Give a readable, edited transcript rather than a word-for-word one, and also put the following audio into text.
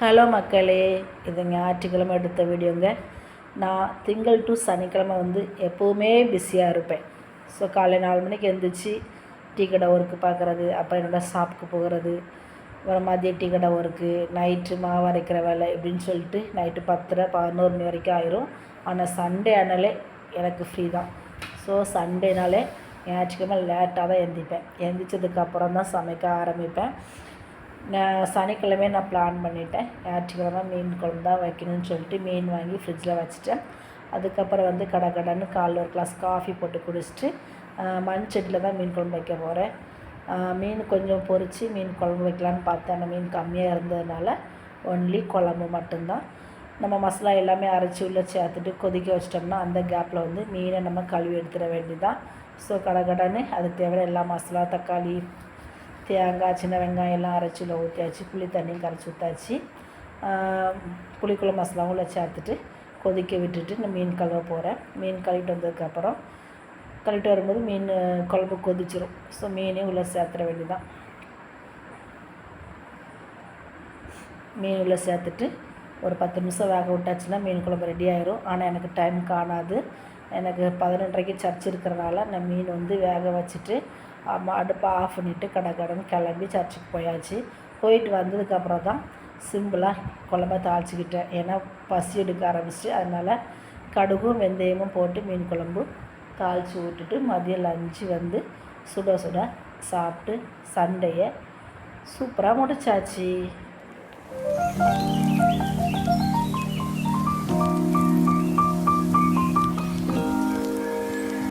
Hello மக்களே, இது ஞாயிற்றுக்கிழமை எடுத்த வீடியோங்க. நான் திங்கள் டு சனிக்கிழமை எப்போவுமே பிஸியாக இருப்பேன். ஸோ காலையில் 4 மணிக்கு எழுந்திரிச்சி டீ கடை ஒர்க்கு பார்க்குறது, அப்புறம் என்னோடய ஷாப்புக்கு போகிறது, அப்புறம் மதியம் டீ கடை ஒர்க்கு, நைட்டு மாவு அரைக்கிற வேலை இப்படின்னு சொல்லிட்டு நைட்டு 10:30 11 மணி வரைக்கும் ஆயிரும். ஆனால் சண்டே ஆனாலே எனக்கு ஃப்ரீ தான். ஸோ சண்டேனாலே ஞாயிற்றுக்கிழமை லேட்டாக தான் எழுந்திரிப்பேன். எழுந்திரிச்சதுக்கப்புறம் தான் சமைக்க ஆரம்பிப்பேன். சனிக்கிழமை நான் பிளான் பண்ணிட்டேன், ஞாயிற்றுக்கிழமை மீன் குழம்பு தான் வைக்கணும்னு சொல்லிட்டு மீன் வாங்கி ஃப்ரிட்ஜில் வச்சுட்டேன். அதுக்கப்புறம் கடன்னு காலைல ஒரு கிளாஸ் காஃபி போட்டு குடிச்சிட்டு மண் சட்டியில் தான் மீன் குழம்பு வைக்க போகிறேன். மீன் கொஞ்சம் பொரித்து மீன் குழம்பு வைக்கலான்னு பார்த்தேன். அந்த மீன் கம்மியாக இருந்ததுனால ஒன்லி குழம்பு மட்டும்தான். நம்ம மசாலா எல்லாமே அரைச்சி உள்ளே சேர்த்துட்டு கொதிக்க வச்சிட்டோம்னா அந்த கேப்பில் மீனை நம்ம கழுவி எடுத்துட வேண்டியதான். ஸோ கடன்னு அதுக்கு தேவையான எல்லா மசாலா, தக்காளி, தேங்காய், சின்ன வெங்காயம் எல்லாம் அரைச்சி உள்ள ஊற்றியாச்சு. புளி தண்ணியும் கரைச்சி ஊற்றாச்சு. புளிக்குழம்பு மசாலாவும் உள்ள சேர்த்துட்டு கொதிக்க விட்டுட்டு நான் மீன் கழுவ போகிறேன். மீன் கழுவிட்டு வந்ததுக்கப்புறம் கழுவிட்டு வரும்போது மீன் குழம்பு கொதிச்சிடும். ஸோ மீனையும் உள்ளே சேர்த்துட வேண்டியதான். மீன் உள்ளே சேர்த்துட்டு ஒரு 10 நிமிஷம் வேக விட்டாச்சுன்னா மீன் குழம்பு ரெடி ஆயிரும். ஆனால் எனக்கு டைம் காணாது. எனக்கு 11:30க்கு சர்ச் இருக்கிறனால நான் மீன் வேக வச்சுட்டு அடுப்பை ஆஃப் பண்ணிவிட்டு கடன்னு கிளம்பி சர்ச்சுக்கு போயாச்சு. போயிட்டு வந்ததுக்கப்புறம் தான் சிம்பிளாக குழம்ப தாளிச்சிக்கிட்டேன். ஏன்னா பசி எடுக்க ஆரம்பிச்சிட்டு, அதனால் கடுகும் வெந்தயமும் போட்டு மீன் குழம்பு தாளித்து விட்டுட்டு மதியம் லஞ்சு சுட சுட சாப்பிட்டு சண்டையை சூப்பராக முடிச்சாச்சு.